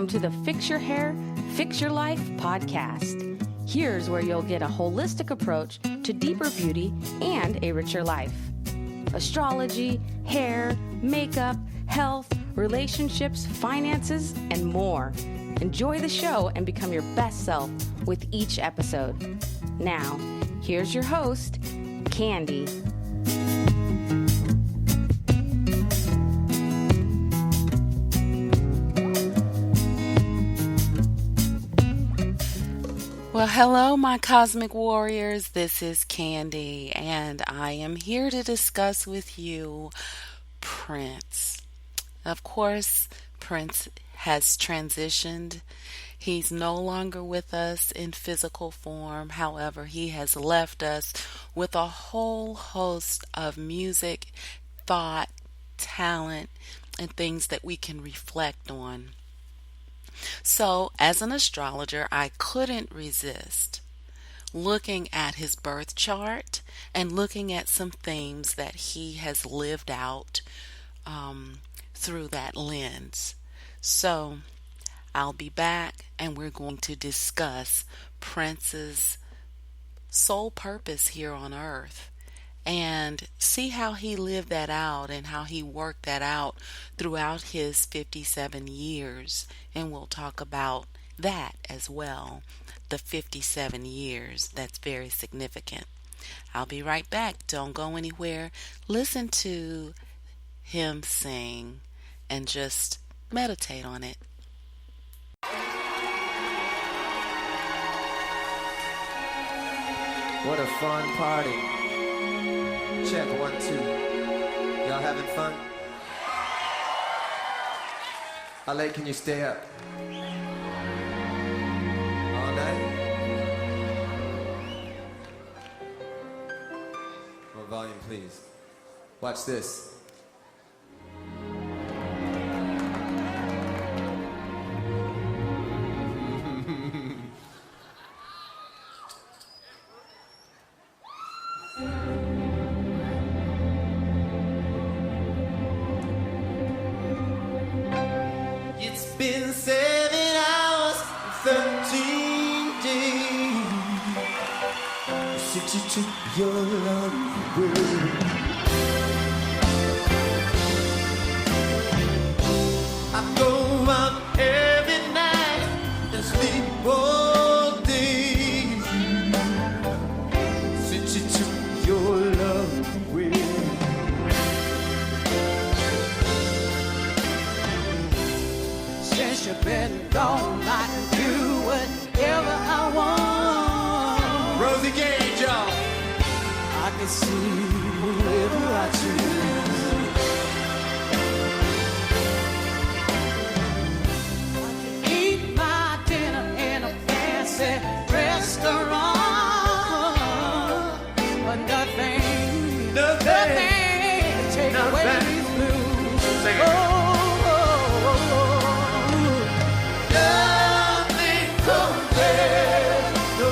Welcome to the Fix Your Hair, Fix Your Life podcast. Here's where you'll get a holistic approach to deeper beauty and a richer life. Astrology, hair, makeup, health, relationships, finances, and more. Enjoy the show and become your best self with each episode. Now, here's your host, Candy. Well, hello, my cosmic warriors. This is Candy, and I am here to discuss with you Prince. Of course, Prince has transitioned. He's no longer with us in physical form. However, he has left us with a whole host of music, thought, talent, and things that we can reflect on. So, as an astrologer, I couldn't resist looking at his birth chart and looking at some themes that he has lived out through that lens. So, I'll be back and we're going to discuss Prince's sole purpose here on Earth and see how he lived that out and how he worked that out throughout his 57 years. And we'll talk about that as well. The 57 years, that's very significant. I'll be right back. Don't go anywhere. Listen to him sing and just meditate on it. What a fun party. Check 1, 2. Y'all having fun? How late can you stay up? All night? More volume, please. Watch this. It's been 7 hours and 13 days since you took your love away. I go out every night and sleep all day since you took your love away. Since you've been gone, I can do whatever I want. Rosie Gage, y'all. I can see whoever I choose. I can eat my dinner in a fancy restaurant, but nothing can take away these blues. Sing it. Nothing compares, no,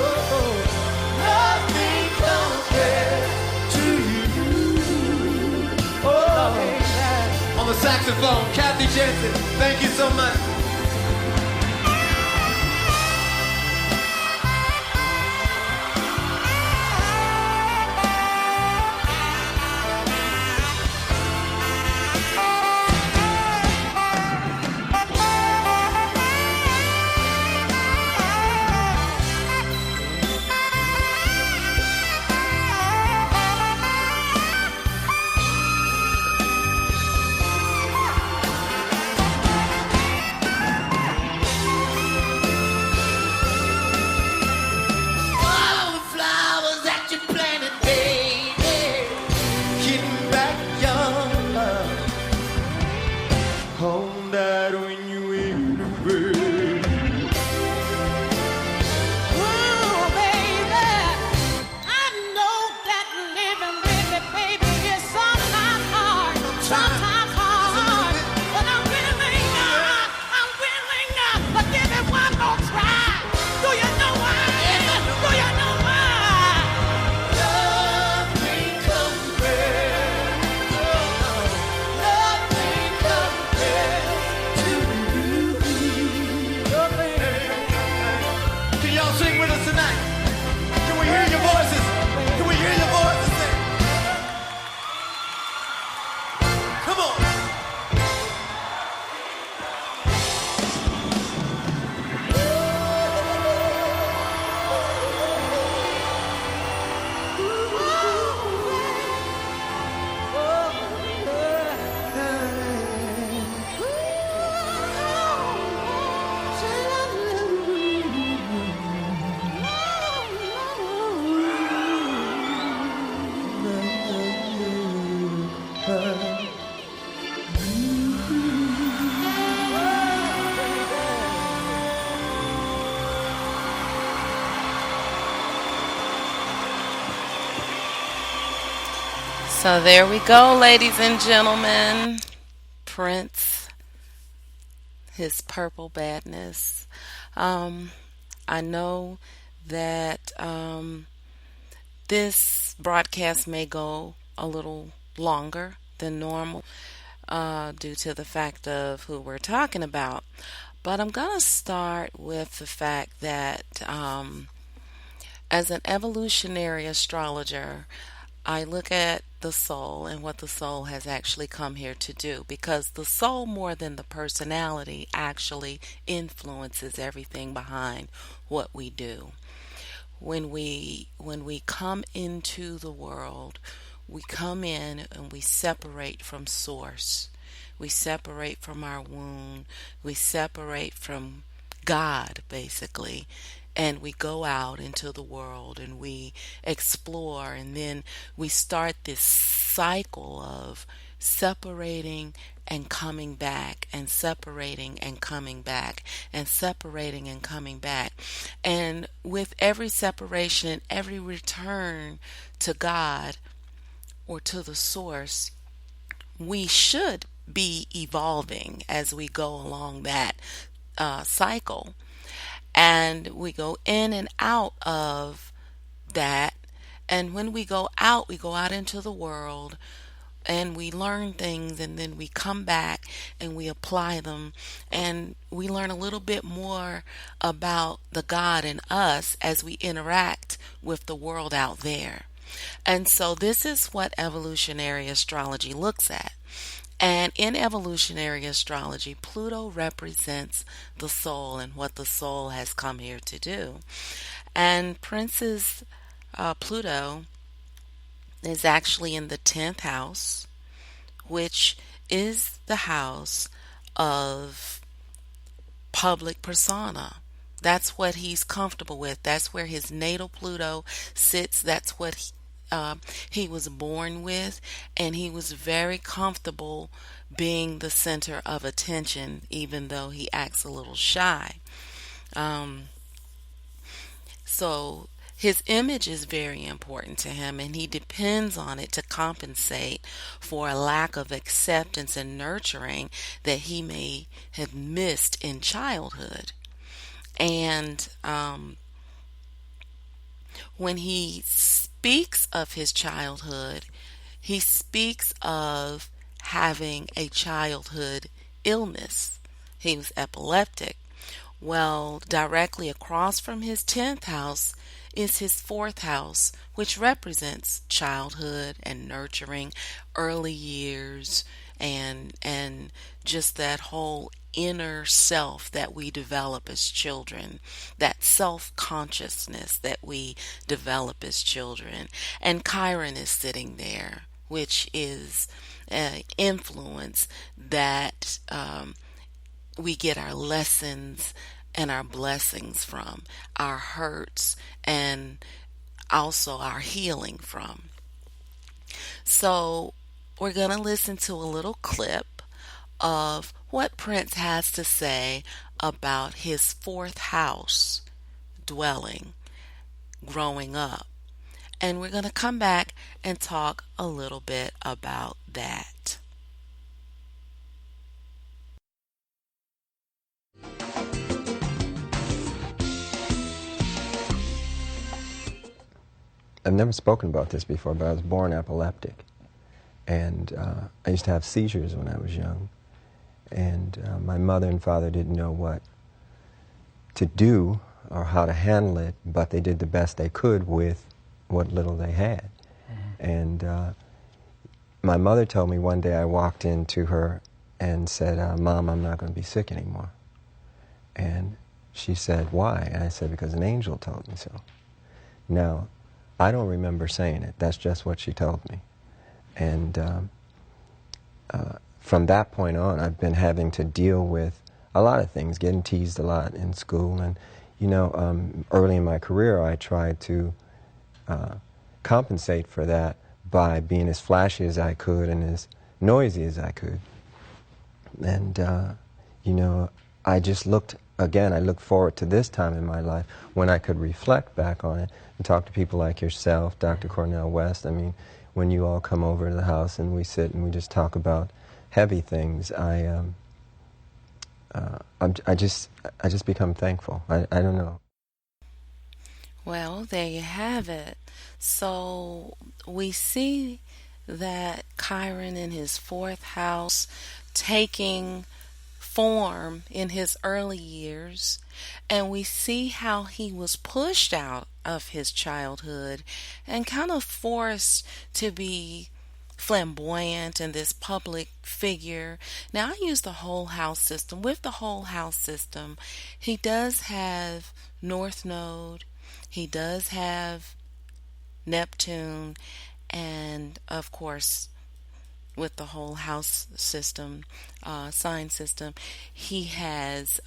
nothing compares to you. Oh, On the saxophone, Kathy Jensen. Thank you so much. So there we go, ladies and gentlemen. Prince, his purple badness. Um, I know that this broadcast may go a little longer than normal due to the fact of who we're talking about. But I'm going to start with the fact that as an evolutionary astrologer, I look at the soul and what the soul has actually come here to do, because the soul, more than the personality, actually influences everything behind what we do. When we come into the world, we come in and we separate from source. We separate from our womb. We separate from God, basically. And we go out into the world and we explore, and then we start this cycle of separating and coming back, and separating and coming back, and separating and coming back. And with every separation and every return to God or to the source, we should be evolving as we go along that cycle. And we go in and out of that. And when we go out into the world and we learn things, and then we come back and we apply them, and we learn a little bit more about the God in us as we interact with the world out there. And so this is what evolutionary astrology looks at. And in evolutionary astrology, Pluto represents the soul and what the soul has come here to do. And Prince's Pluto is actually in the 10th house, which is the house of public persona. That's what he's comfortable with. That's where his natal Pluto sits. That's what he was born with. And he was very comfortable being the center of attention, even though he acts a little shy. Um, so his image is very important to him, and he depends on it to compensate for a lack of acceptance and nurturing that he may have missed in childhood. And when he speaks of his childhood, he speaks of having a childhood illness. He was epileptic. Well, directly across from his 10th house is his 4th house, which represents childhood and nurturing, early years, and just that whole inner self that we develop as children, that self-consciousness that we develop as children. And Chiron is sitting there, which is influence that we get our lessons and our blessings from, our hurts, and also our healing from. So we're going to listen to a little clip of what Prince has to say about his 4th house dwelling growing up. And we're going to come back and talk a little bit about that. I've never spoken about this before, but I was born epileptic. And I used to have seizures when I was young. And my mother and father didn't know what to do or how to handle it, but they did the best they could with what little they had. And my mother told me one day, I walked into her and said, Mom, I'm not going to be sick anymore. And she said, why? And I said, because an angel told me so. Now, I don't remember saying it. That's just what she told me. And from that point on, I've been having to deal with a lot of things, getting teased a lot in school. And, you know, early in my career, I tried to compensate for that by being as flashy as I could and as noisy as I could. And, you know, I just looked, again, I looked forward to this time in my life when I could reflect back on it and talk to people like yourself, Dr. Cornell West. I mean, when you all come over to the house and we sit and we just talk about heavy things, I just become thankful. I don't know. Well, there you have it. So we see that Chiron in his fourth house taking form in his early years, and we see how he was pushed out of his childhood and kind of forced to be flamboyant and this public figure. Now, I use the whole house system. With the whole house system, he does have North Node, he does have Neptune, and of course, with the whole house system, sign system, he has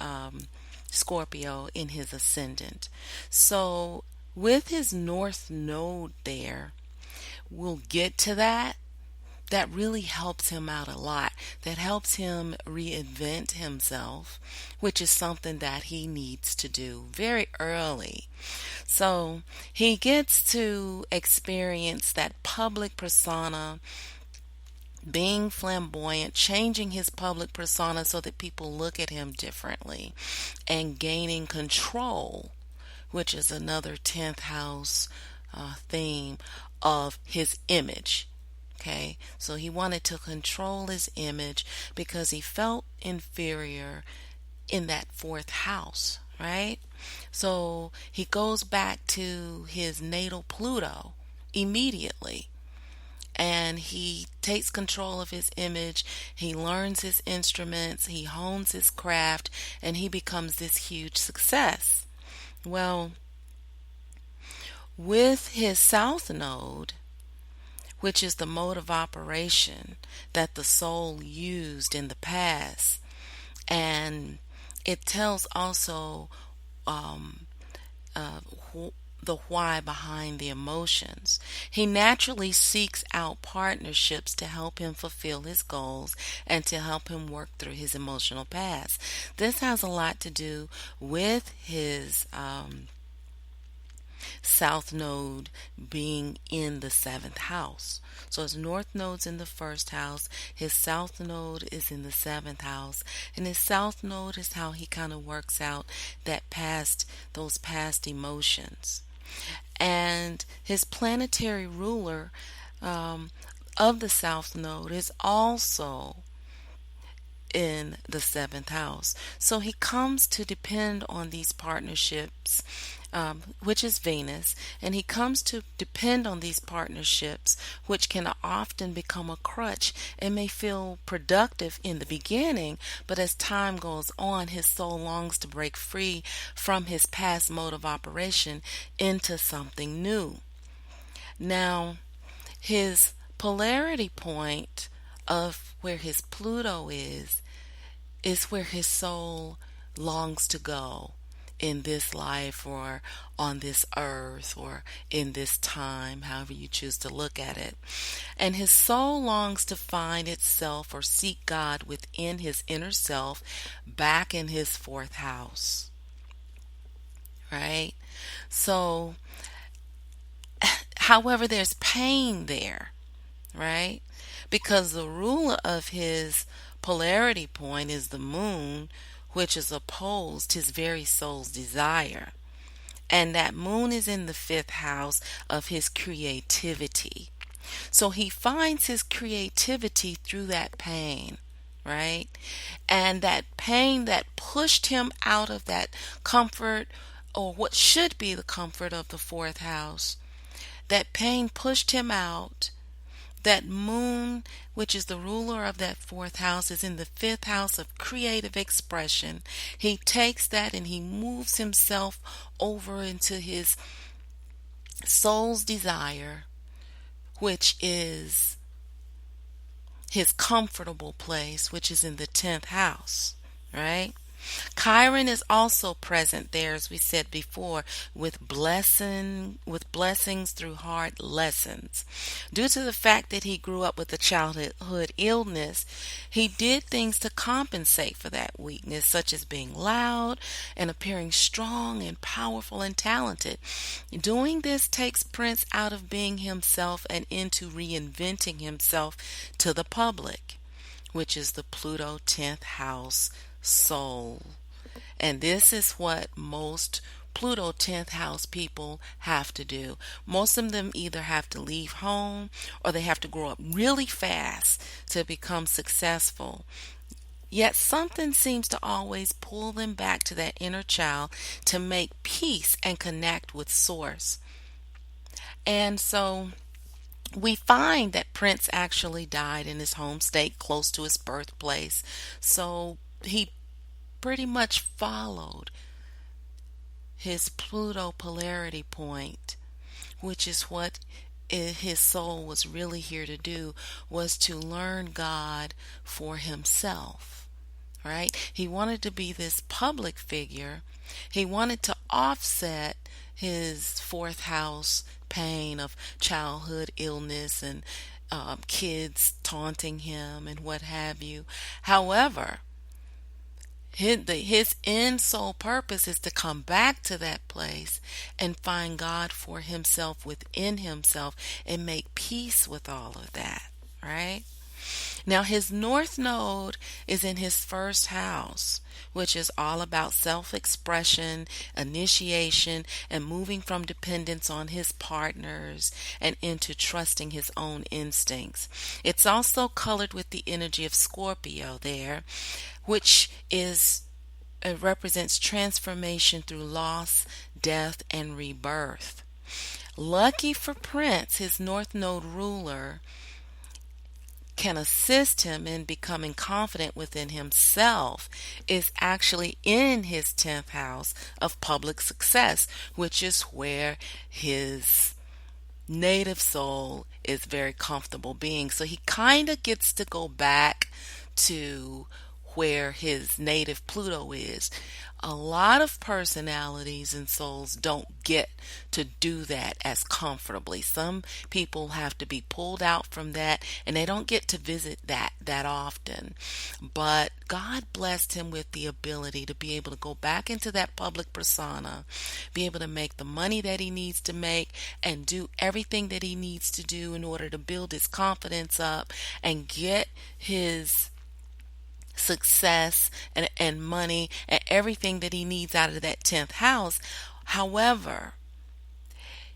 Scorpio in his ascendant. So, with his North Node there, we'll get to that. That really helps him out a lot. That helps him reinvent himself, which is something that he needs to do very early. So he gets to experience that public persona, being flamboyant, changing his public persona so that people look at him differently, and gaining control, which is another 10th house theme of his image. Okay, so he wanted to control his image because he felt inferior in that fourth house, right? So he goes back to his natal Pluto immediately, and he takes control of his image. He learns his instruments, he hones his craft, and he becomes this huge success. Well, with his south node, which is the mode of operation that the soul used in the past, and it tells also um, uh, the why behind the emotions. He naturally seeks out partnerships to help him fulfill his goals and to help him work through his emotional past. This has a lot to do with his south node being in the seventh house. So his north node's in the first house, his south node is in the seventh house, and his south node is how he kind of works out those past emotions. And his planetary ruler um, of the south node is also in the seventh house. So he comes to depend on these partnerships, which is Venus, and he comes to depend on these partnerships, which can often become a crutch and may feel productive in the beginning, but as time goes on, his soul longs to break free from his past mode of operation into something new. Now, his polarity point of where his Pluto is where his soul longs to go in this life or on this earth or in this time, however you choose to look at it. And his soul longs to find itself or seek God within his inner self back in his fourth house. Right? So, however, there's pain there, right? Because the ruler of his polarity point is the moon, which is opposed his very soul's desire. And that moon is in the fifth house of his creativity. So he finds his creativity through that pain, right? And that pain that pushed him out of that comfort, or what should be the comfort of the fourth house, that pain pushed him out. That moon, which is the ruler of that fourth house, is in the fifth house of creative expression. He takes that and he moves himself over into his soul's desire, which is his comfortable place, which is in the 10th house, right? Chiron is also present there, as we said before, with blessings through hard lessons. Due to the fact that he grew up with a childhood illness, he did things to compensate for that weakness, such as being loud and appearing strong and powerful and talented. Doing this takes Prince out of being himself and into reinventing himself to the public, which is the Pluto 10th house soul. And this is what most Pluto 10th house people have to do. Most of them either have to leave home or they have to grow up really fast to become successful. Yet something seems to always pull them back to that inner child to make peace and connect with Source. And so we find that Prince actually died in his home state close to his birthplace. So he pretty much followed his Pluto polarity point, which is what his soul was really here to do, was to learn God for himself, right? He wanted to be this public figure. He wanted to offset his fourth house pain of childhood illness and kids taunting him and what have you. However, his end soul purpose is to come back to that place and find God for himself within himself and make peace with all of that, right? Now, his north node is in his first house, which is all about self expression, initiation, and moving from dependence on his partners and into trusting his own instincts. It's also colored with the energy of Scorpio there, which is represents transformation through loss, death, and rebirth. Lucky for Prince, his North Node ruler can assist him in becoming confident within himself is actually in his 10th house of public success, which is where his native soul is very comfortable being. So he kind of gets to go back to where his native Pluto is. A lot of personalities and souls don't get to do that as comfortably. Some people have to be pulled out from that and they don't get to visit that often. But God blessed him with the ability to be able to go back into that public persona, be able to make the money that he needs to make and do everything that he needs to do in order to build his confidence up and get his success and money and everything that he needs out of that 10th house. However,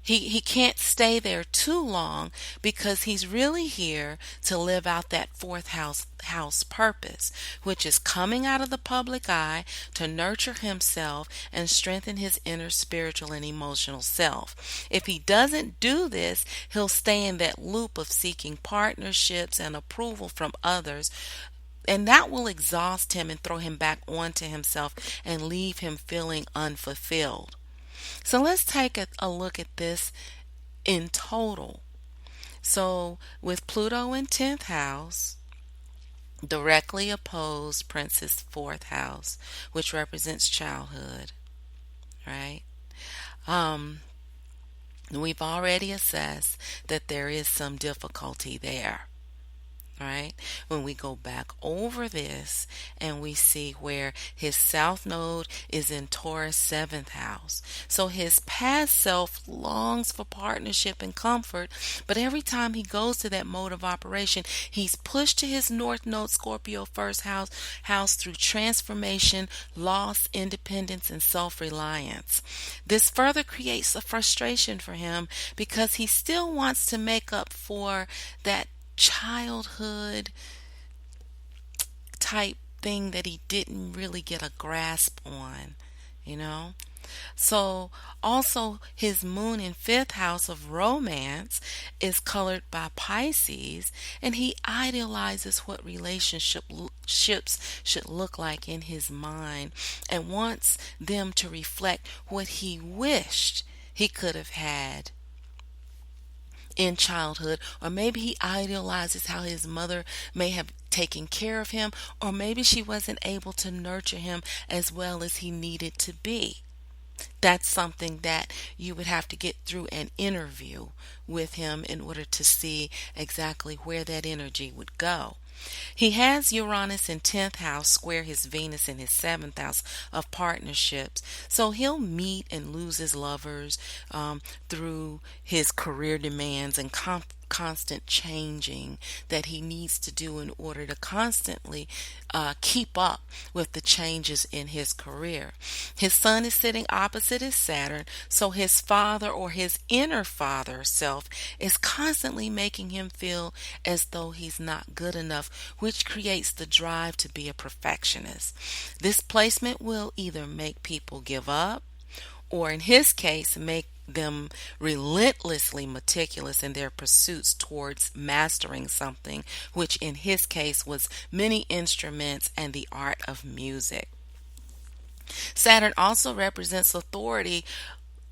he can't stay there too long because he's really here to live out that fourth house purpose, which is coming out of the public eye to nurture himself and strengthen his inner spiritual and emotional self. If he doesn't do this, he'll stay in that loop of seeking partnerships and approval from others, and that will exhaust him and throw him back onto himself and leave him feeling unfulfilled. So let's take a look at this in total. So with Pluto in 10th house, directly opposed Prince's 4th house, which represents childhood, right? We've already assessed that there is some difficulty there. Right? When we go back over this and we see where his south node is in Taurus 7th house. So his past self longs for partnership and comfort, but every time he goes to that mode of operation, he's pushed to his north node Scorpio first house through transformation, loss, independence, and self-reliance. This further creates a frustration for him because he still wants to make up for that childhood type thing that he didn't really get a grasp on, you know? So also his moon in 5th house of romance is colored by Pisces, and he idealizes what relationships should look like in his mind and wants them to reflect what he wished he could have had in childhood, or maybe he idealizes how his mother may have taking care of him, or maybe she wasn't able to nurture him as well as he needed to be. That's something that you would have to get through an interview with him in order to see exactly where that energy would go. He has Uranus in 10th house square his Venus in his 7th house of partnerships. So he'll meet and lose his lovers through his career demands and constant changing that he needs to do in order to constantly keep up with the changes in his career. His sun is sitting opposite his Saturn, so his father or his inner father self is constantly making him feel as though he's not good enough, which creates the drive to be a perfectionist. This placement will either make people give up, or in his case, make them relentlessly meticulous in their pursuits towards mastering something, which in his case was many instruments and the art of music. Saturn also represents authority,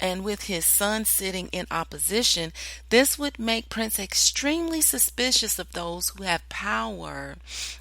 and with his sun sitting in opposition, this would make Prince extremely suspicious of those who have power,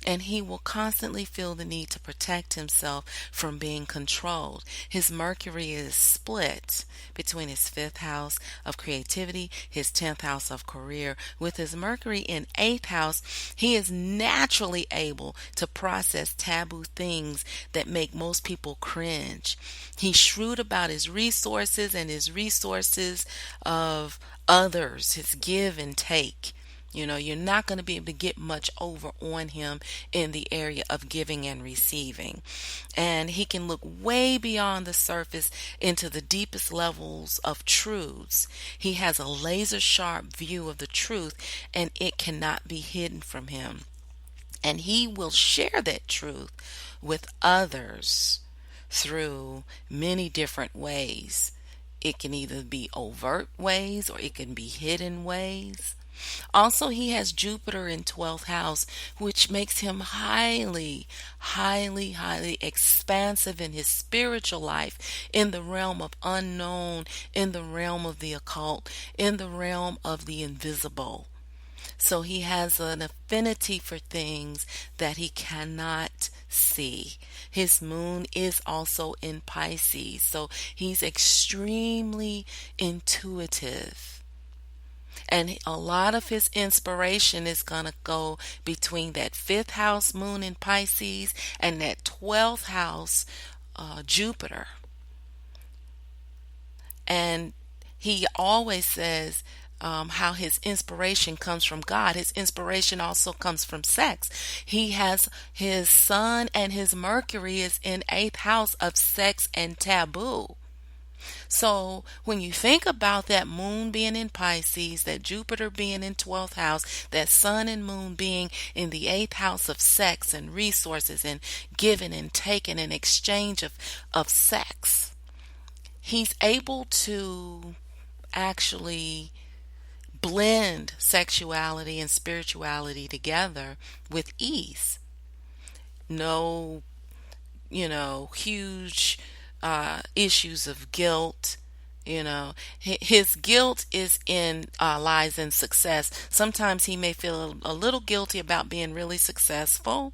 and he will constantly feel the need to protect himself from being controlled. His Mercury is split between his 5th house of creativity, his 10th house of career. With his Mercury in 8th house, he is naturally able to process taboo things that make most people cringe. He's shrewd about his resources and his resources of others, his give and take. You're not going to be able to get much over on him in the area of giving and receiving. And he can look way beyond the surface into the deepest levels of truths. He has a laser sharp view of the truth, and it cannot be hidden from him. And he will share that truth with others through many different ways. It can either be overt ways or it can be hidden ways. Also, he has Jupiter in 12th house, which makes him highly, highly, highly expansive in his spiritual life, in the realm of unknown, in the realm of the occult, in the realm of the invisible. So he has an affinity for things that he cannot see. His moon is also in Pisces, so he's extremely intuitive. And a lot of his inspiration is going to go between that 5th house moon in Pisces and that 12th house Jupiter. And he always says how his inspiration comes from God. His inspiration also comes from sex. He has his sun and his Mercury is in 8th house of sex and taboo. So when you think about that moon being in Pisces, that Jupiter being in 12th house, that sun and moon being in the 8th house of sex and resources and giving and taking and exchange of sex, he's able to actually blend sexuality and spirituality together with ease. No, huge issues of guilt. His guilt is in lies in success. Sometimes he may feel a little guilty about being really successful,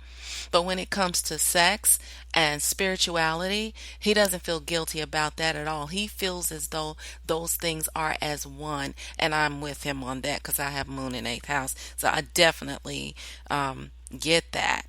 but when it comes to sex and spirituality, he doesn't feel guilty about that at all. He feels as though those things are as one, and I'm with him on that because I have moon in 8th house, so I definitely get that.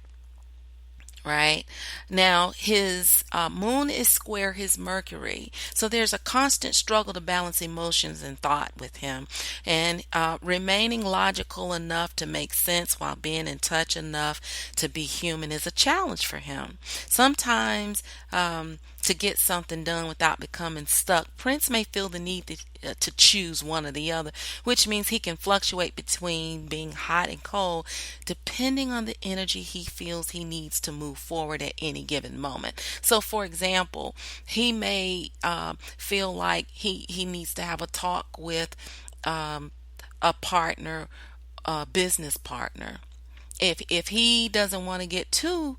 Right now, his moon is square his Mercury, so there's a constant struggle to balance emotions and thought with him, and remaining logical enough to make sense while being in touch enough to be human is a challenge for him. Sometimes to get something done without becoming stuck, Prince may feel the need to choose one or the other, which means he can fluctuate between being hot and cold depending on the energy he feels he needs to move forward at any given moment. So, for example, he may feel like he needs to have a talk with a partner, a business partner. If he doesn't want to get too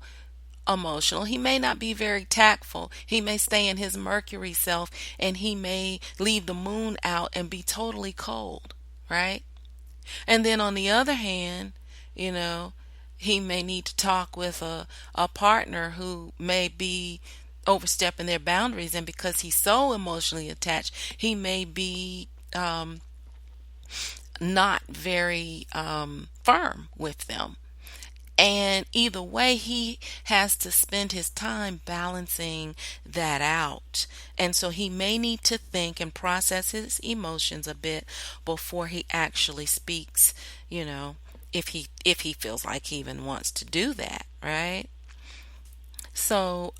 emotional, he may not be very tactful. He may stay in his Mercury self, and he may leave the moon out and be totally cold, right? And then on the other hand, you know, He may need to talk with a partner who may be overstepping their boundaries, and because he's so emotionally attached, he may be not very firm with them. And either way, he has to spend his time balancing that out. And so he may need to think and process his emotions a bit before he actually speaks, you know, if he feels like he even wants to do that, right? So,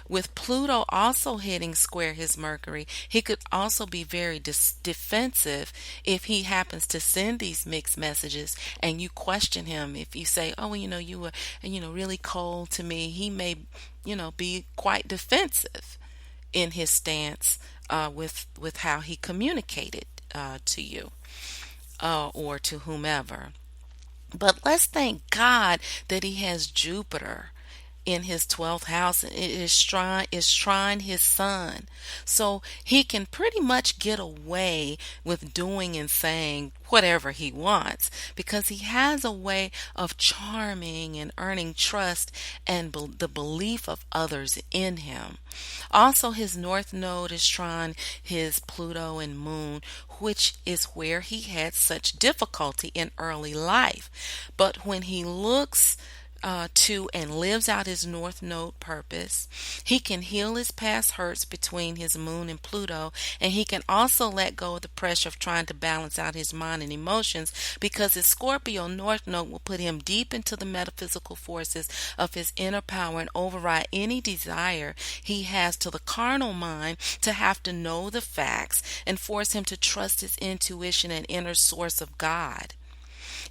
with Pluto also hitting square his Mercury, he could also be very defensive if he happens to send these mixed messages and you question him. If you say, "Oh, well, you were, really cold to me," he may, be quite defensive in his stance with how he communicated to you or to whomever. But let's thank God that he has Jupiter in his 12th house, and it is trine his sun. So he can pretty much get away with doing and saying whatever he wants because he has a way of charming and earning trust and the belief of others in him. Also, his north node is trine his Pluto and moon, which is where he had such difficulty in early life. But when he looks to and lives out his North Node purpose. He can heal his past hurts between his moon and Pluto, and he can also let go of the pressure of trying to balance out his mind and emotions because his Scorpio North Node will put him deep into the metaphysical forces of his inner power and override any desire he has to the carnal mind to have to know the facts and force him to trust his intuition and inner source of God.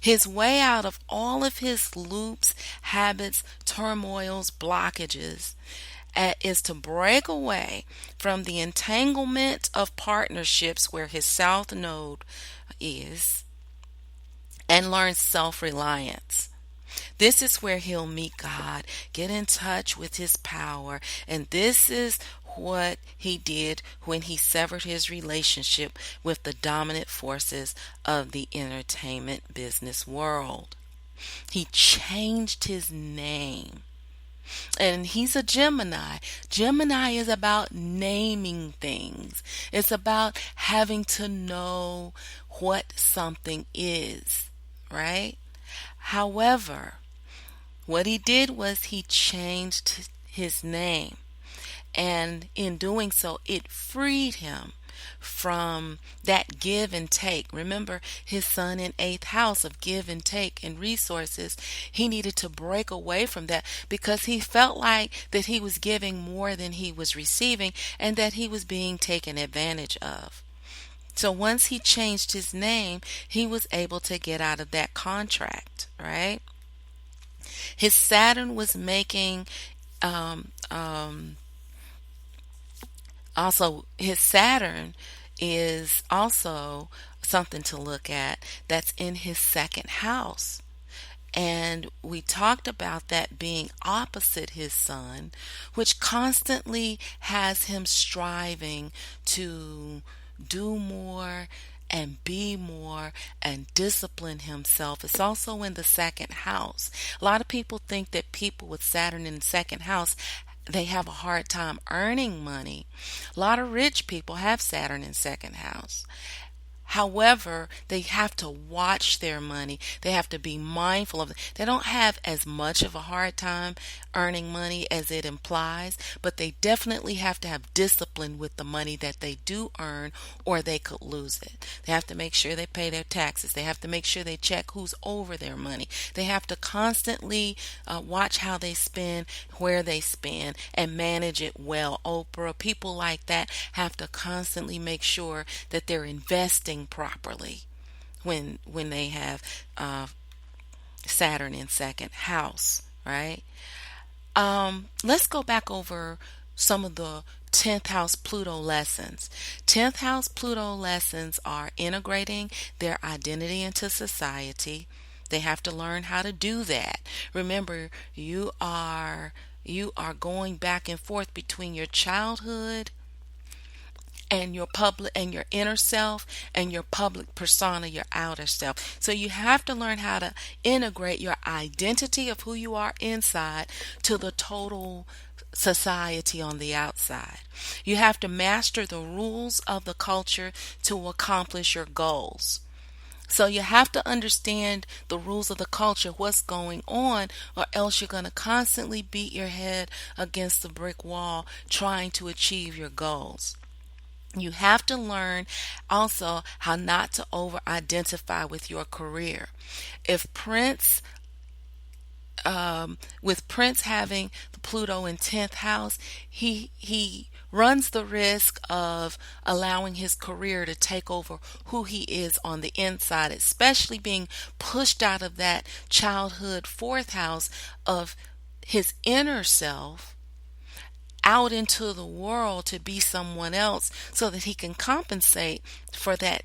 His way out of all of his loops, habits, turmoils, blockages is to break away from the entanglement of partnerships where his south node is and learn self reliance. This is where he'll meet God, get in touch with his power, and this is what he did when he severed his relationship with the dominant forces of the entertainment business world. He changed his name. And he's a Gemini. Gemini is about naming things. It's about having to know what something is, right? However, what he did was he changed his name. And in doing so, it freed him from that give and take. Remember, his son in eighth house of give and take and resources. He needed to break away from that because he felt like that he was giving more than he was receiving and that he was being taken advantage of. So once he changed his name, he was able to get out of that contract, right? His Saturn was making um, um, also, his Saturn is also something to look at that's in his second house. And we talked about that being opposite his sun, which constantly has him striving to do more and be more and discipline himself. It's also in the second house. A lot of people think that people with Saturn in the second house they have a hard time earning money. A lot of rich people have Saturn in second house. However, they have to watch their money. They have to be mindful of it. They don't have as much of a hard time earning money as it implies, but they definitely have to have discipline with the money that they do earn or they could lose it. They have to make sure they pay their taxes. They have to make sure they check who's over their money. They have to constantly watch how they spend, where they spend, and manage it well. Oprah, people like that have to constantly make sure that they're investing properly when they have Saturn in second house, right? Let's go back over some of the 10th house Pluto lessons. 10th house Pluto lessons are integrating their identity into society. They have to learn how to do that. Remember, you are going back and forth between your childhood and your public and your inner self and your public persona, your outer self. So you have to learn how to integrate your identity of who you are inside to the total society on the outside. You have to master the rules of the culture to accomplish your goals. So you have to understand the rules of the culture, what's going on, or else you're going to constantly beat your head against the brick wall trying to achieve your goals. You have to learn also how not to over identify with your career. If Prince, with Prince having the Pluto in 10th house, he runs the risk of allowing his career to take over who he is on the inside, especially being pushed out of that childhood 4th house of his inner self out into the world to be someone else so that he can compensate for that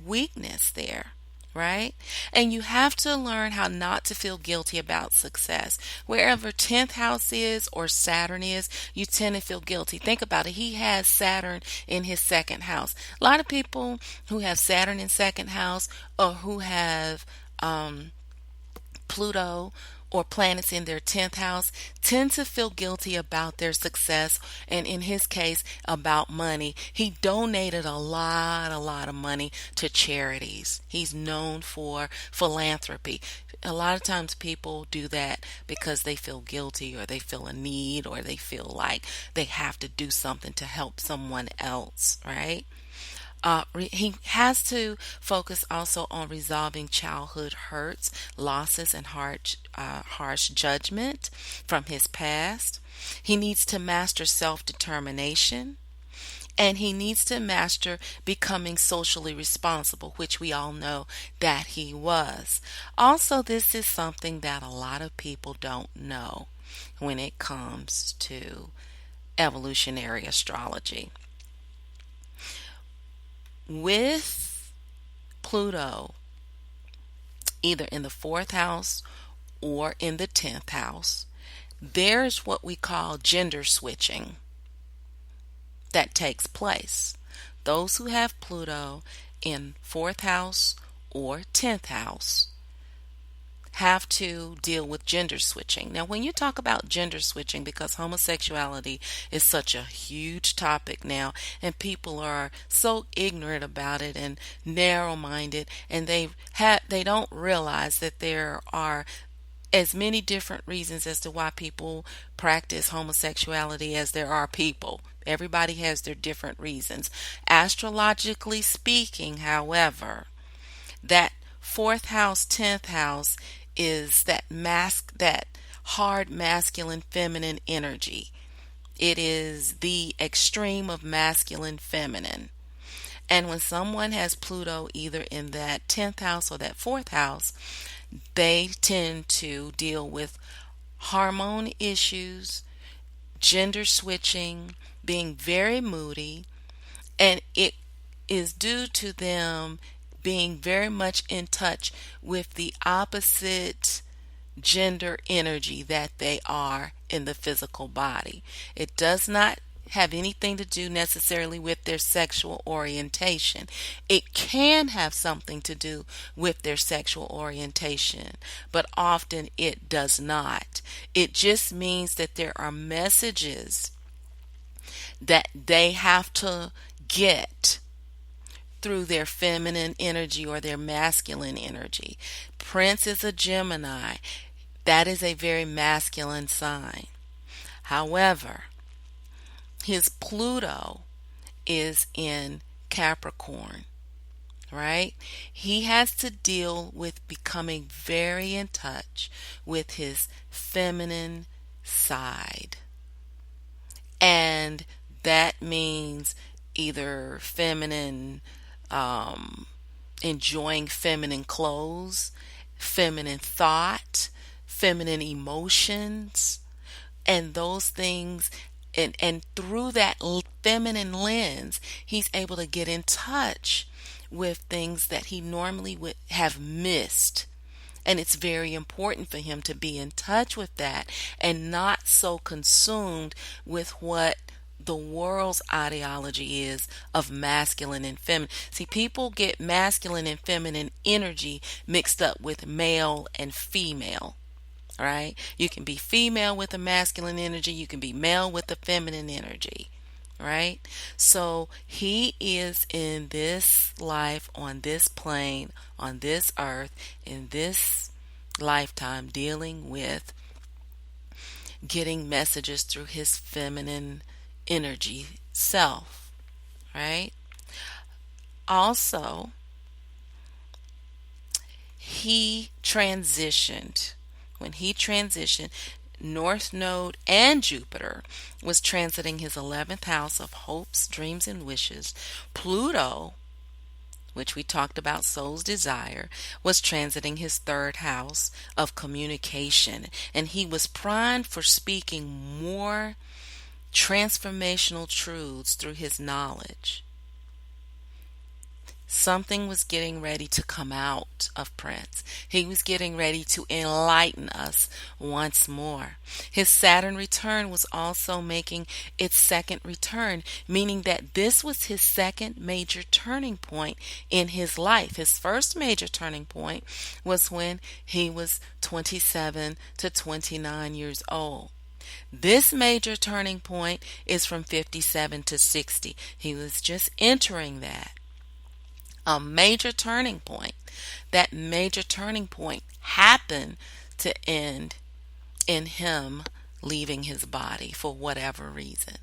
weakness there, right? And you have to learn how not to feel guilty about success. Wherever 10th house is or Saturn is, you tend to feel guilty. Think about it. He has Saturn in his 2nd house. A lot of people who have Saturn in 2nd house or who have Pluto or planets in their 10th house tend to feel guilty about their success, and in his case about money. He donated a lot of money to charities. He's known for philanthropy. A lot of times people do that because they feel guilty or they feel a need or they feel like they have to do something to help someone else, right? He has to focus also on resolving childhood hurts, losses, and harsh judgment from his past. He needs to master self determination. And he needs to master becoming socially responsible, which we all know that he was. Also, this is something that a lot of people don't know when it comes to evolutionary astrology. With Pluto either in the 4th house or in the 10th house, there's what we call gender switching that takes place. Those who have Pluto in 4th house or 10th house have to deal with gender switching. Now, when you talk about gender switching, because homosexuality is such a huge topic now, and people are so ignorant about it and narrow-minded, and they don't realize that there are as many different reasons as to why people practice homosexuality as there are people. Everybody has their different reasons. Astrologically speaking, however, that 4th house, 10th house is that hard masculine feminine energy. It is the extreme of masculine feminine. And when someone has Pluto either in that 10th house or that 4th house, they tend to deal with hormone issues, gender switching, being very moody, and it is due to them being very much in touch with the opposite gender energy that they are in the physical body. It does not have anything to do necessarily with their sexual orientation. It can have something to do with their sexual orientation, but often it does not. It just means that there are messages that they have to get through their feminine energy or their masculine energy. Prince is a Gemini. That is a very masculine sign. However, his Pluto is in Capricorn, right? He has to deal with becoming very in touch with his feminine side. And that means either feminine, enjoying feminine clothes, feminine thought, feminine emotions, and those things. And through that feminine lens, he's able to get in touch with things that he normally would have missed. And it's very important for him to be in touch with that and not so consumed with what the world's ideology is of masculine and feminine. See, people get masculine and feminine energy mixed up with male and female. Right? You can be female with a masculine energy, you can be male with a feminine energy. Right? So he is in this life, on this plane, on this earth, in this lifetime, dealing with getting messages through his feminine energy self. Right? Also, he transitioned. When he transitioned, North Node and Jupiter was transiting his 11th house of hopes, dreams, and wishes. Pluto, which we talked about, soul's desire, was transiting his third house of communication. And he was primed for speaking more transformational truths through his knowledge. Something was getting ready to come out of Prince. He was getting ready to enlighten us once more. His Saturn return was also making its second return, meaning that this was his second major turning point in his life. His first major turning point was when he was 27 to 29 years old. This major turning point is from 57 to 60. He was just entering that. A major turning point. That major turning point happened to end in him leaving his body for whatever reason.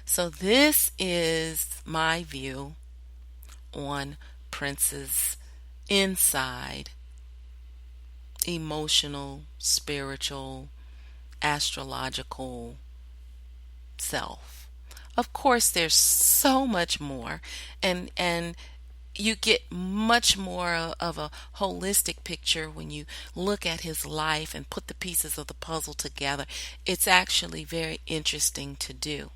So this is my view on Prince's inside emotional, spiritual, astrological self. Of course, there's so much more, and you get much more of a holistic picture when you look at his life and put the pieces of the puzzle together. It's actually very interesting to do.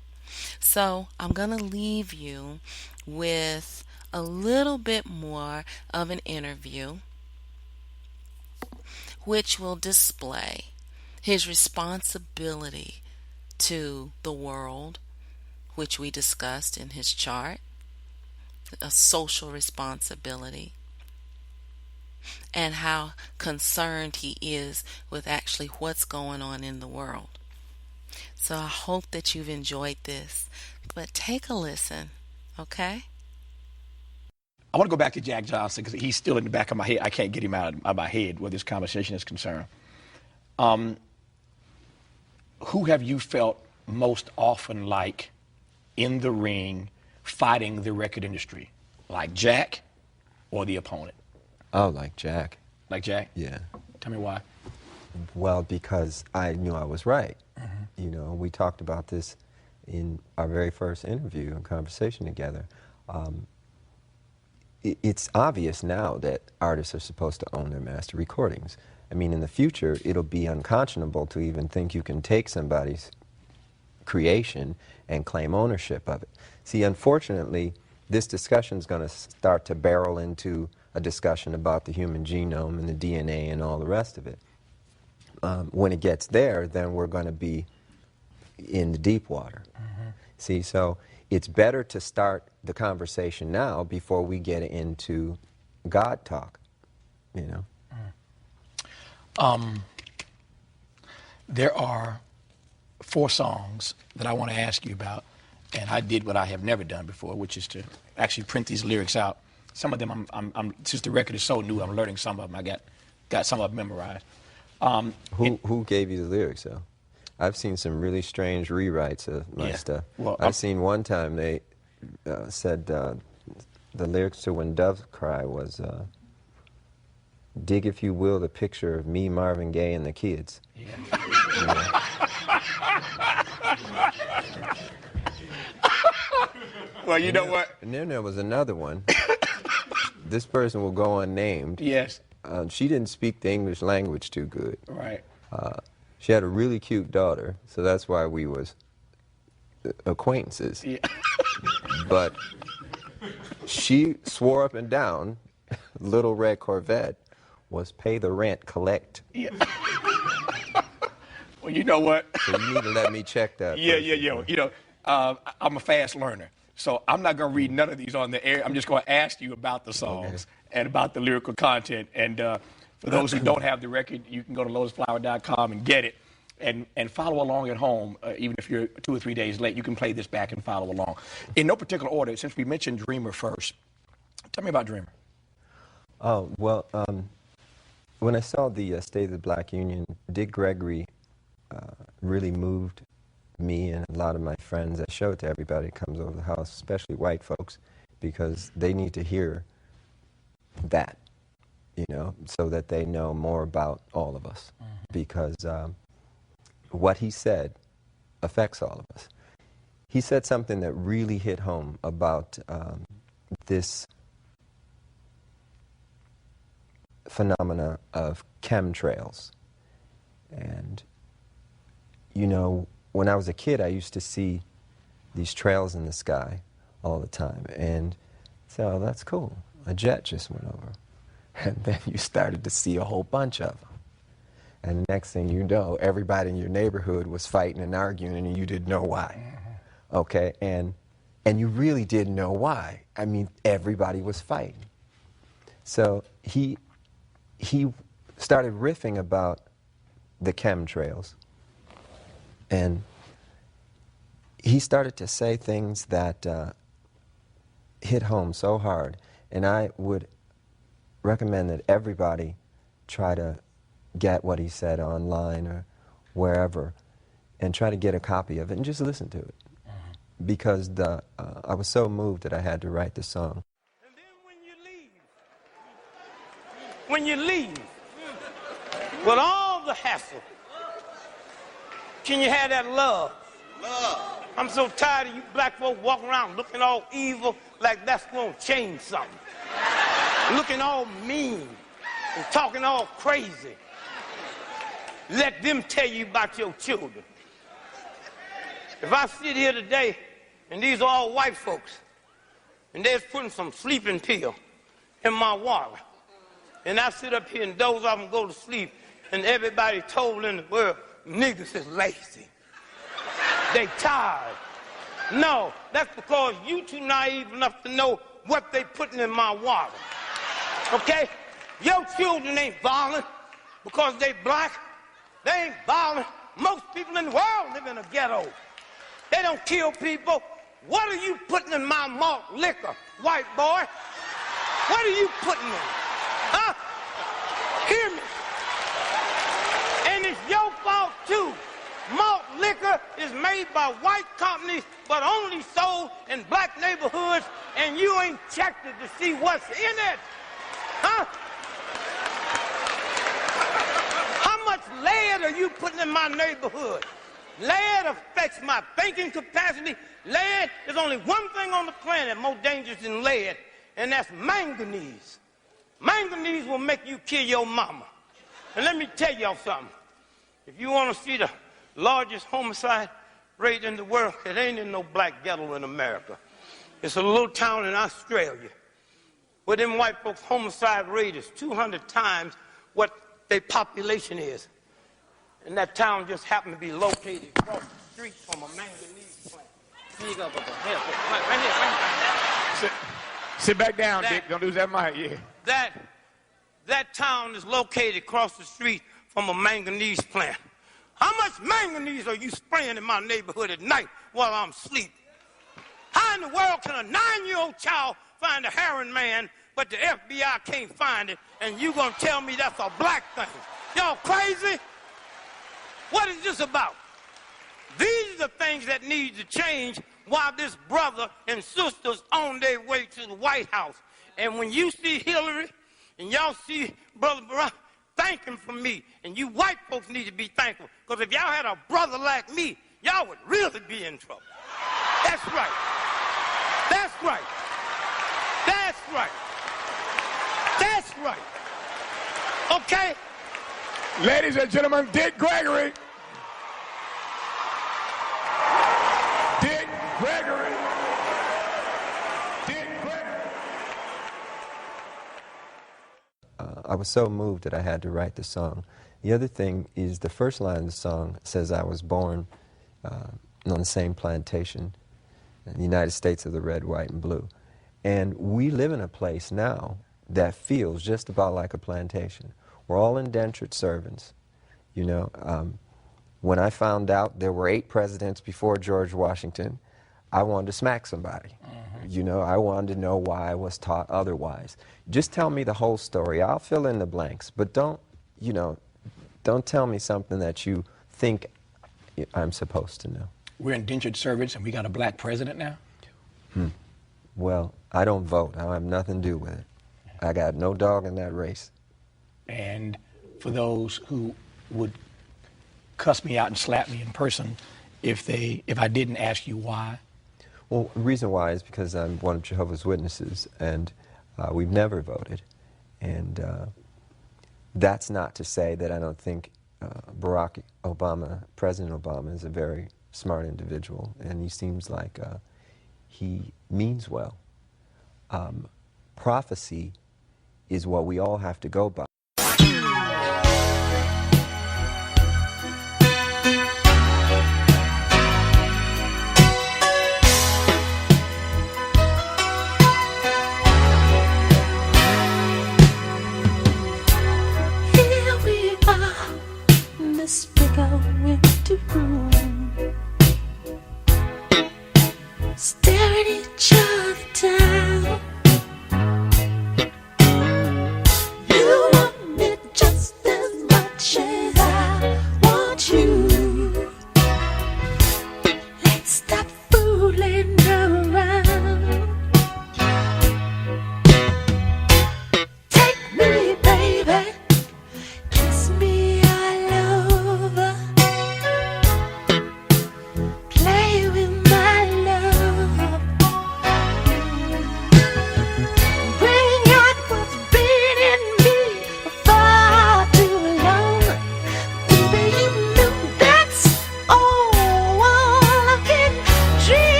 So I'm going to leave you with a little bit more of an interview, which will display his responsibility to the world, which we discussed in his chart, a social responsibility, and how concerned he is with actually what's going on in the world. So I hope that you've enjoyed this, but take a listen, okay? I want to go back to Jack Johnson because he's still in the back of my head. I can't get him out of my head where this conversation is concerned. Who have you felt most often like in the ring fighting the record industry? Like Jack or the opponent? Oh, like Jack. Like Jack? Yeah. Tell me why. Well, because I knew I was right. Mm-hmm. You know, we talked about this in our very first interview and conversation together. It's obvious now that artists are supposed to own their master recordings. I mean, in the future, it'll be unconscionable to even think you can take somebody's creation and claim ownership of it. See, unfortunately, this discussion is going to start to barrel into a discussion about the human genome and the DNA and all the rest of it. When it gets there, then we're going to be in the deep water. Mm-hmm. See, so it's better to start the conversation now before we get into God talk, you know? There are 4 songs that I want to ask you about, and I did what I have never done before, which is to actually print these lyrics out. Some of them, I'm since the record is so new, I'm learning some of them. I got some of them memorized. Who gave you the lyrics, though? I've seen some really strange rewrites of my stuff. Well, I've seen one time they said the lyrics to When Doves Cry was, dig, if you will, the picture of me, Marvin Gaye, and the kids. Yeah. You know? Well, you know what? And then there was another one. This person will go unnamed. Yes. She didn't speak the English language too good. Right. She had a really cute daughter, so that's why we was acquaintances. Yeah. But she swore up and down, Little Red Corvette was pay the rent, collect. Yeah. Well, you know what? So you need to let me check that. Yeah, first yeah, yeah. before- You know, I'm a fast learner, so I'm not going to read none of these on the air. I'm just going to ask you about the songs and about the lyrical content. And for those who don't have the record, you can go to lotusflower.com and get it. And follow along at home, even if you're 2 or 3 days late. You can play this back and follow along. In no particular order, since we mentioned Dreamer first, tell me about Dreamer. Oh, well, when I saw the State of the Black Union, Dick Gregory really moved me and a lot of my friends. I show it to everybody that comes over the house, especially white folks, because they need to hear that, you know, so that they know more about all of us. Because what he said affects all of us. He said something that really hit home about this phenomena of chemtrails. And, you know, when I was a kid, I used to see these trails in the sky all the time. And so, oh, that's cool. A jet just went over. And then you started to see a whole bunch of them. And the next thing you know, everybody in your neighborhood was fighting and arguing, and you didn't know why. Okay? And you really didn't know why. I mean, everybody was fighting. So he started riffing about the chemtrails. And he started to say things that hit home so hard. And I would recommend that everybody try to get what he said online or wherever and try to get a copy of it and just listen to it. Because I was so moved that I had to write the song. And then when you leave, with all the hassle, can you have that love? Love. I'm so tired of you black folks walking around looking all evil like that's going to change something. Looking all mean and talking all crazy. Let them tell you about your children. If I sit here today, and these are all white folks, and they're putting some sleeping pill in my water, and I sit up here and doze off and go to sleep, and everybody told in the world, niggas is lazy. They tired. No, that's because you too naive enough to know what they putting in my water. Okay? Your children ain't violent because they black. They ain't violent. Most people in the world live in a ghetto. They don't kill people. What are you putting in my malt liquor, white boy? What are you putting in? Huh? Hear me. And it's your fault too. Malt liquor is made by white companies, but only sold in black neighborhoods, and you ain't checked it to see what's in it. Huh? How much lead are you putting in my neighborhood? Lead affects my thinking capacity. Lead is only one thing on the planet more dangerous than lead, and that's manganese. Manganese will make you kill your mama. And let me tell y'all something. If you want to see the largest homicide rate in the world, it ain't in no black ghetto in America. It's a little town in Australia where them white folks' homicide rate is 200 times what their population is. And that town just happened to be located across the street from a manganese plant. Here you go, Bubba. Here, right here. Sit back down, Dick. Don't lose that mic. Yeah. That town is located across the street from a manganese plant. How much manganese are you spraying in my neighborhood at night while I'm asleep? How in the world can a 9-year-old child find a heroin man, but the FBI can't find it, and you gonna tell me that's a black thing? Y'all crazy? What is this about? These are the things that need to change while this brother and sisters on their way to the White House. And when you see Hillary and y'all see Brother Barack, thank him for me. And you white folks need to be thankful. Because if y'all had a brother like me, y'all would really be in trouble. That's right. That's right. That's right. That's right. Okay? Ladies and gentlemen, Dick Gregory. Dick Gregory. Dick Gregory. I was so moved that I had to write the song. The other thing is the first line of the song says I was born on the same plantation in the United States of the red, white, and blue. And we live in a place now that feels just about like a plantation. We're all indentured servants, you know. When I found out there were 8 presidents before George Washington, I wanted to smack somebody. You know, I wanted to know why I was taught otherwise. Just tell me the whole story. I'll fill in the blanks, but don't, you know, don't tell me something that you think I'm supposed to know. We're indentured servants and we got a black president now? Well, I don't vote. I have nothing to do with it. I got no dog in that race. And for those who would cuss me out and slap me in person if I didn't ask you why? Well, the reason why is because I'm one of Jehovah's Witnesses, and we've never voted. And that's not to say that I don't think Barack Obama, President Obama, is a very smart individual, and he seems like he means well. Prophecy is what we all have to go by. Here we are, this big old